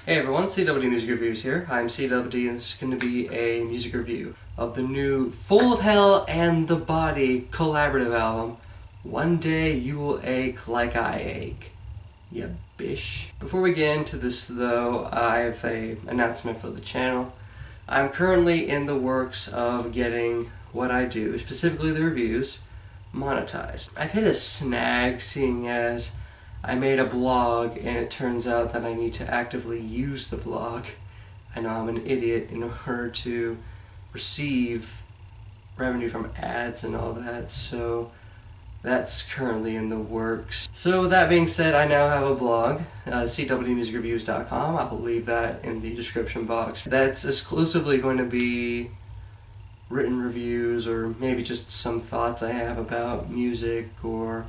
Hey everyone, CWD Music Reviews here. I'm CWD and this is going to be a music review of the new Full of Hell and the Body collaborative album, One Day You Will Ache Like I Ache. Yeah, bish. Before we get into this though, I have an announcement for the channel. I'm currently in the works of getting what I do, specifically the reviews, monetized. I've hit a snag seeing as I made a blog and it turns out that I need to actively use the blog. I know I'm an idiot in order to receive revenue from ads and all that, so that's currently in the works. So with that being said, I now have a blog, cwdmusicreviews.com. I'll leave that in the description box. That's exclusively going to be written reviews or maybe just some thoughts I have about music or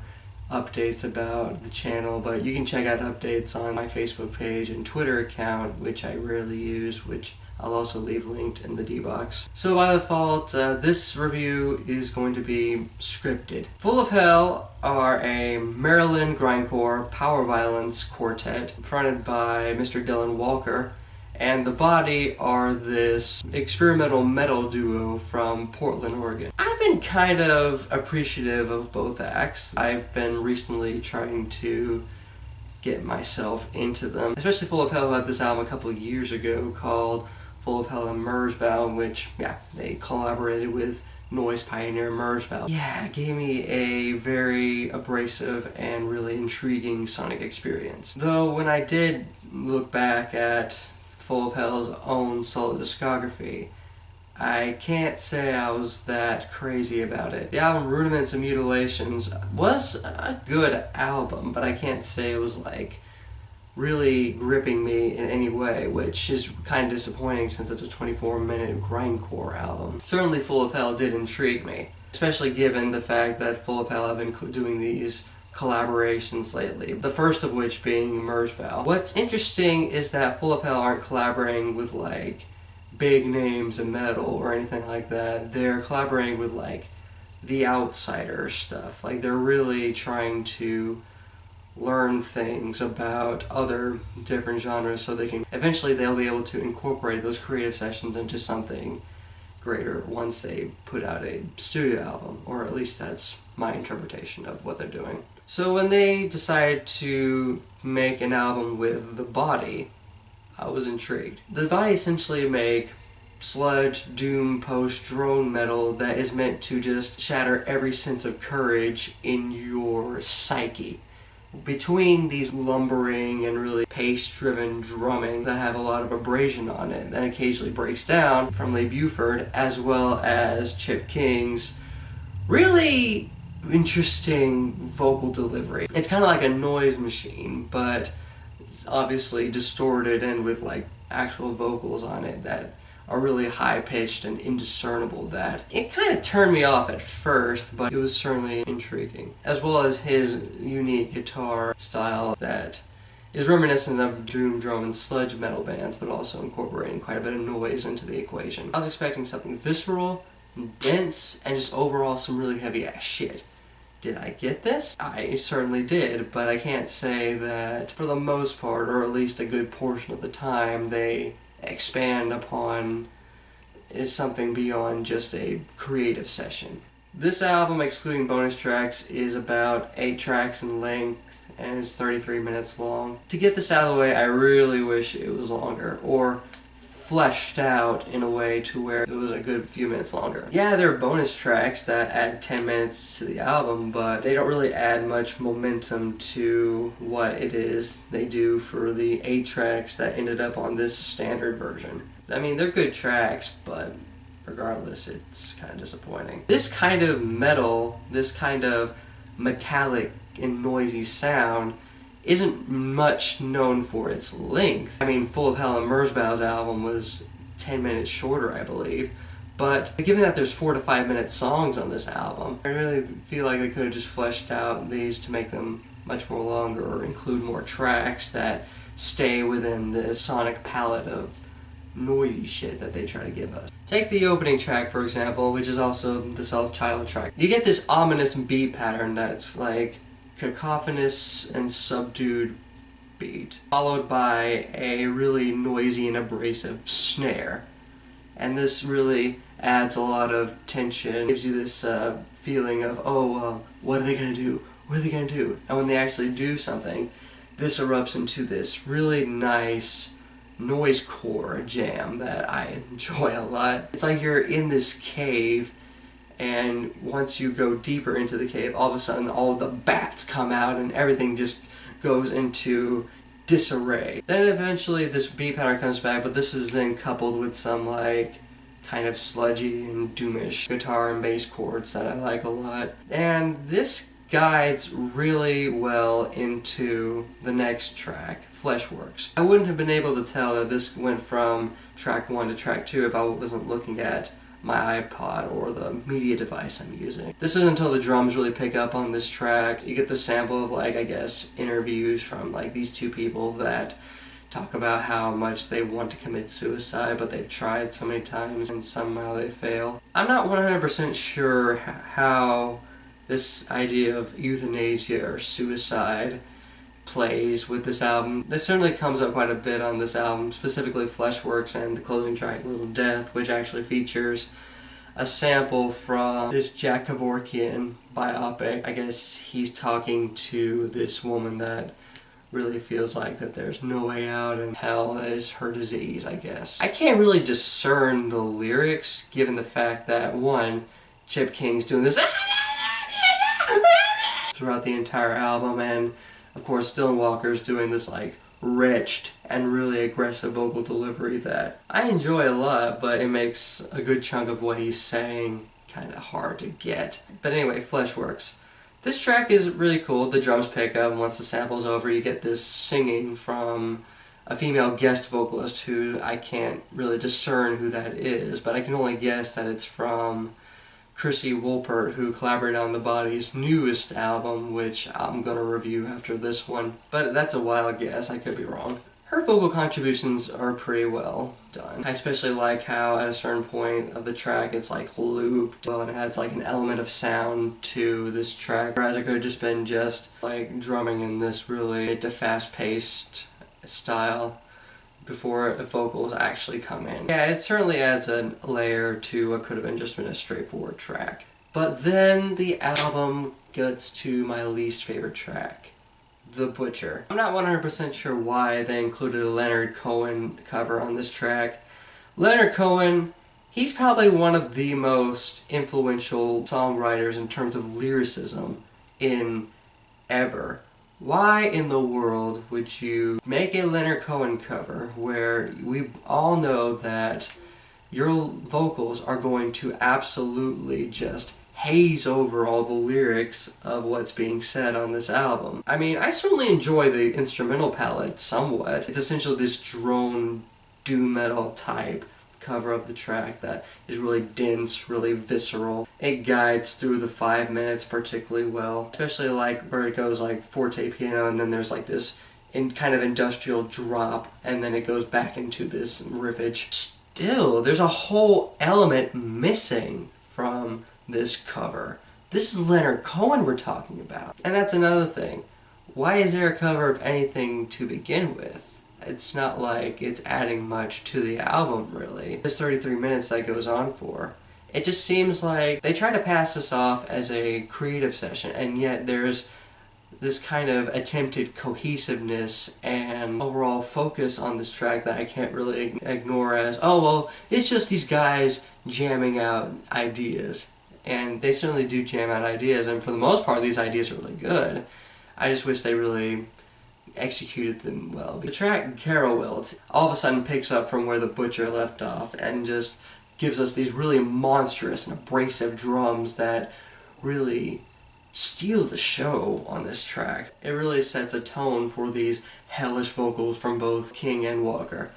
updates about the channel, but you can check out updates on my Facebook page and Twitter account, which I rarely use, which I'll also leave linked in the D-box. So by default, this review is going to be scripted. Full of Hell are a Maryland grindcore power violence quartet fronted by Mr. Dylan Walker, and The Body are this experimental metal duo from Portland, Oregon. I've been kind of appreciative of both acts. I've been recently trying to get myself into them. Especially Full of Hell had this album a couple of years ago called Full of Hell and Merzbow, which, yeah, they collaborated with noise pioneer Merzbow. Yeah, it gave me a very abrasive and really intriguing sonic experience. Though when I did look back at Full of Hell's own solo discography, I can't say I was that crazy about it. The album Rudiments and Mutilations was a good album, but I can't say it was like really gripping me in any way, which is kind of disappointing since it's a 24-minute grindcore album. Certainly Full of Hell did intrigue me, especially given the fact that Full of Hell have been doing these collaborations lately, the first of which being Merzbow. What's interesting is that Full of Hell aren't collaborating with like big names in metal or anything like that. They're collaborating with like the outsider stuff. Like they're really trying to learn things about other different genres so they can eventually they'll be able to incorporate those creative sessions into something greater once they put out a studio album, or at least that's my interpretation of what they're doing. So when they decided to make an album with The Body, I was intrigued. The Body essentially make sludge, doom, post-drone metal that is meant to just shatter every sense of courage in your psyche. Between these lumbering and really pace-driven drumming that have a lot of abrasion on it that occasionally breaks down from Leigh Buford, as well as Chip King's really interesting vocal delivery. It's kind of like a noise machine, but it's obviously distorted and with like actual vocals on it that are really high-pitched and indiscernible. That it kind of turned me off at first, but it was certainly intriguing, as well as his unique guitar style that is reminiscent of doom, drum, and sludge metal bands, but also incorporating quite a bit of noise into the equation. I was expecting something visceral, dense, and just overall some really heavy-ass shit. Did I get this? I certainly did, but I can't say that for the most part, or at least a good portion of the time, they expand upon something beyond just a creative session. This album, excluding bonus tracks, is about 8 tracks in length and is 33 minutes long. To get this out of the way, I really wish it was longer, or fleshed out in a way to where it was a good few minutes longer. Yeah, there are bonus tracks that add 10 minutes to the album, but they don't really add much momentum to what it is they do for the 8 tracks that ended up on this standard version. I mean, they're good tracks, but regardless, it's kind of disappointing. This kind of metal, this kind of metallic and noisy sound isn't much known for its length. I mean, Full of Hell and Merzbow's album was 10 minutes shorter, I believe, but given that there's 4 to 5 minute songs on this album, I really feel like they could have just fleshed out these to make them much more longer or include more tracks that stay within the sonic palette of noisy shit that they try to give us. Take the opening track, for example, which is also the self-titled track. You get this ominous beat pattern that's like cacophonous and subdued beat, followed by a really noisy and abrasive snare. And this really adds a lot of tension, gives you this feeling of, oh, what are they going to do? What are they going to do? And when they actually do something, this erupts into this really nice noisecore jam that I enjoy a lot. It's like you're in this cave, and once you go deeper into the cave, all of a sudden all of the bats come out and everything just goes into disarray. Then eventually this beat pattern comes back, but this is then coupled with some like kind of sludgy and doomish guitar and bass chords that I like a lot. And this guides really well into the next track, Fleshworks. I wouldn't have been able to tell that this went from track 1 to track 2 if I wasn't looking at my iPod or the media device I'm using. This isn't until the drums really pick up on this track. You get the sample of, like, I guess, interviews from like these two people that talk about how much they want to commit suicide, but they've tried so many times and somehow they fail. I'm not 100% sure how this idea of euthanasia or suicide plays with this album. This certainly comes up quite a bit on this album, specifically Fleshworks and the closing track, Little Death, which actually features a sample from this Jack Kevorkian biopic. I guess he's talking to this woman that really feels like that there's no way out and hell, that is her disease, I guess. I can't really discern the lyrics given the fact that, one, Chip King's doing this throughout the entire album, and of course Dylan Walker's doing this like retched and really aggressive vocal delivery that I enjoy a lot, but it makes a good chunk of what he's saying kind of hard to get. But anyway, Fleshworks. This track is really cool. The drums pick up, and once the sample's over you get this singing from a female guest vocalist who I can't really discern who that is, but I can only guess that it's from Chrissy Wolpert, who collaborated on The Body's newest album, which I'm going to review after this one. But that's a wild guess, I could be wrong. Her vocal contributions are pretty well done. I especially like how at a certain point of the track it's like looped, well, and it adds like an element of sound to this track, whereas it could have just been just like drumming in this really fast-paced style before vocals actually come in. Yeah, it certainly adds a layer to what could have been just been a straightforward track. But then the album gets to my least favorite track, The Butcher. I'm not 100% sure why they included a Leonard Cohen cover on this track. Leonard Cohen, he's probably one of the most influential songwriters in terms of lyricism in ever. Why in the world would you make a Leonard Cohen cover where we all know that your vocals are going to absolutely just haze over all the lyrics of what's being said on this album? I mean, I certainly enjoy the instrumental palette somewhat. It's essentially this drone doom metal type cover of the track that is really dense, really visceral. It guides through the 5 minutes particularly well, especially like where it goes like forte piano and then there's like this kind of industrial drop and then it goes back into this riffage. Still, there's a whole element missing from this cover. This is Leonard Cohen we're talking about. And that's another thing. Why is there a cover of anything to begin with? It's not like it's adding much to the album, really. This 33 minutes that goes on for, it just seems like they try to pass this off as a creative session, and yet there's this kind of attempted cohesiveness and overall focus on this track that I can't really ignore as, oh, well, it's just these guys jamming out ideas. And they certainly do jam out ideas, and for the most part, these ideas are really good. I just wish they really executed them well. The track Gehorwilt all of a sudden picks up from where The Butcher left off and just gives us these really monstrous and abrasive drums that really steal the show on this track. It really sets a tone for these hellish vocals from both King and Walker.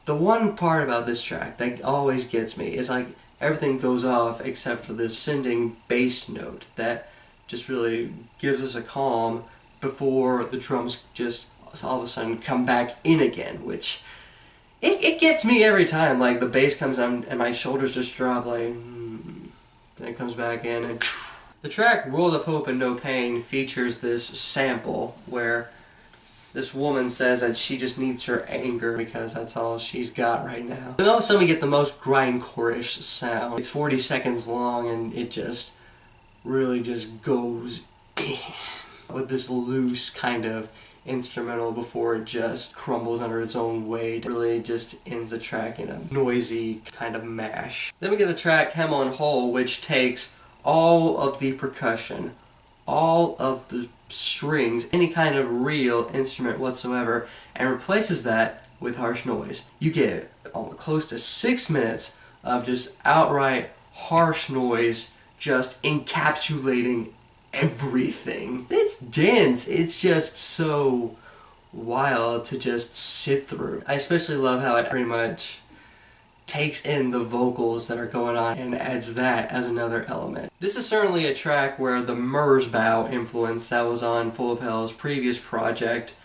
The one part about this track that always gets me is like everything goes off except for this ascending bass note that just really gives us a calm before the drums just all of a sudden come back in again, which it gets me every time. Like the bass comes on and my shoulders just drop like, then it comes back in and the track World of Hope and No Pain features this sample where This woman says that she just needs her anger because that's all she's got right now. And all of a sudden we get the most grindcore-ish sound. It's 40 seconds long and it just really just goes in with this loose kind of instrumental before it just crumbles under its own weight. It really just ends the track in a noisy kind of mash. Then we get the track Himmel and Holle, which takes all of the percussion, all of the strings, any kind of real instrument whatsoever, and replaces that with harsh noise. You get close to 6 minutes of just outright harsh noise, just encapsulating everything. It's dense. It's just so wild to just sit through. I especially love how it pretty much takes in the vocals that are going on and adds that as another element. This is certainly a track where the Merzbow influence that was on Full of Hell's previous project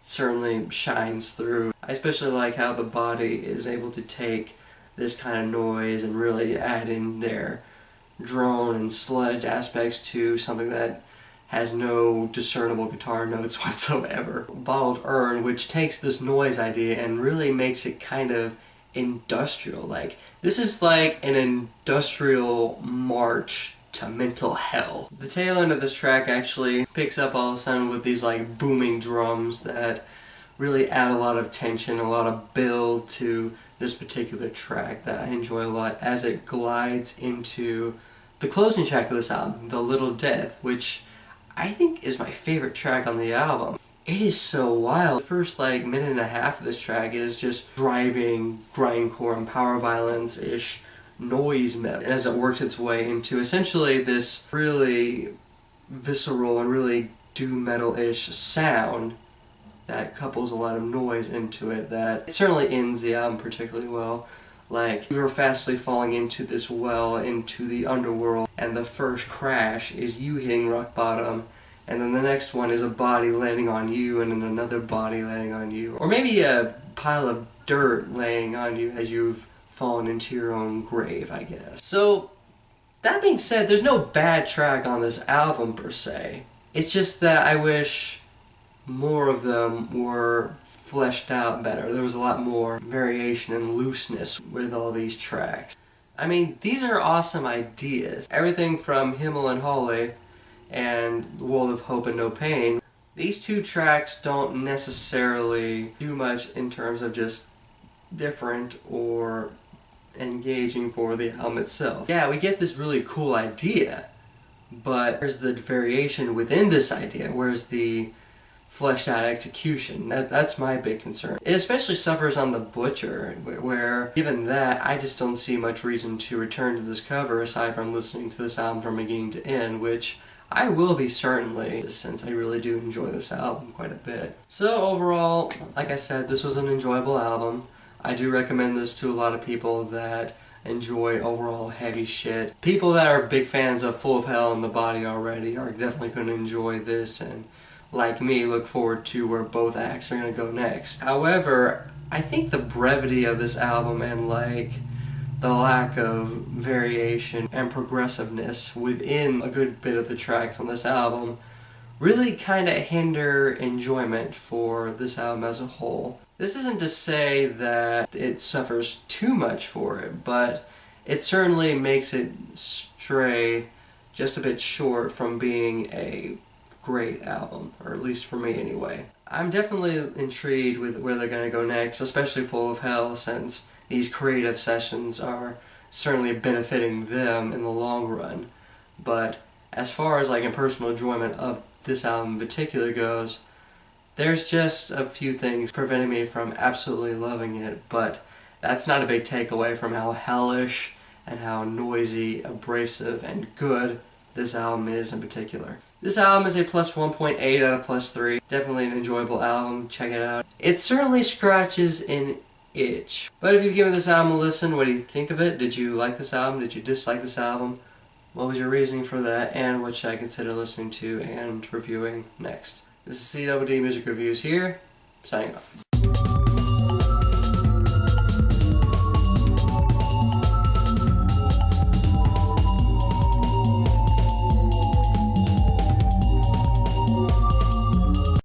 certainly shines through. I especially like how the body is able to take this kind of noise and really add in their drone and sludge aspects to something that has no discernible guitar notes whatsoever. Bottled Urn, which takes this noise idea and really makes it kind of industrial. Like, this is like an industrial march to mental hell. The tail end of this track actually picks up all of a sudden with these like booming drums that really add a lot of tension, a lot of build to this particular track that I enjoy a lot as it glides into the closing track of this album, The Little Death, which I think is my favorite track on the album. It is so wild. The first like minute and a half of this track is just driving grindcore and power violence-ish noise metal as it works its way into essentially this really visceral and really doom metal-ish sound that couples a lot of noise into it that it certainly ends the album particularly well. Like, you are fastly falling into this well, into the underworld, and the first crash is you hitting rock bottom, and then the next one is a body landing on you, and then another body landing on you. Or maybe a pile of dirt laying on you as you've fallen into your own grave, I guess. So, that being said, there's no bad track on this album per se. It's just that I wish more of them were fleshed out better. There was a lot more variation and looseness with all these tracks. I mean, these are awesome ideas. Everything from Himmel and Holle and World of Hope and No Pain, these two tracks don't necessarily do much in terms of just different or engaging for the album itself. Yeah, we get this really cool idea, but where's the variation within this idea? Where's the fleshed out execution? That's my big concern. It especially suffers on The Butcher, where given that, I just don't see much reason to return to this cover aside from listening to this album from beginning to end, which I will be certainly, since I really do enjoy this album quite a bit. So overall, like I said, this was an enjoyable album. I do recommend this to a lot of people that enjoy overall heavy shit. People that are big fans of Full of Hell and The Body already are definitely going to enjoy this, and like me, look forward to where both acts are going to go next. However, I think the brevity of this album and like the lack of variation and progressiveness within a good bit of the tracks on this album really kind of hinder enjoyment for this album as a whole. This isn't to say that it suffers too much for it, but it certainly makes it stray just a bit short from being a great album, or at least for me anyway. I'm definitely intrigued with where they're going to go next, especially Full of Hell, since these creative sessions are certainly benefiting them in the long run. But as far as like in personal enjoyment of this album in particular goes, there's just a few things preventing me from absolutely loving it, but that's not a big takeaway from how hellish and how noisy, abrasive, and good this album is in particular. This album is a plus 1.8 out of plus 3. Definitely an enjoyable album. Check it out. It certainly scratches an itch. But if you've given this album a listen, what do you think of it? Did you like this album? Did you dislike this album? What was your reasoning for that? And what should I consider listening to and reviewing next? This is CWD Music Reviews here, signing off.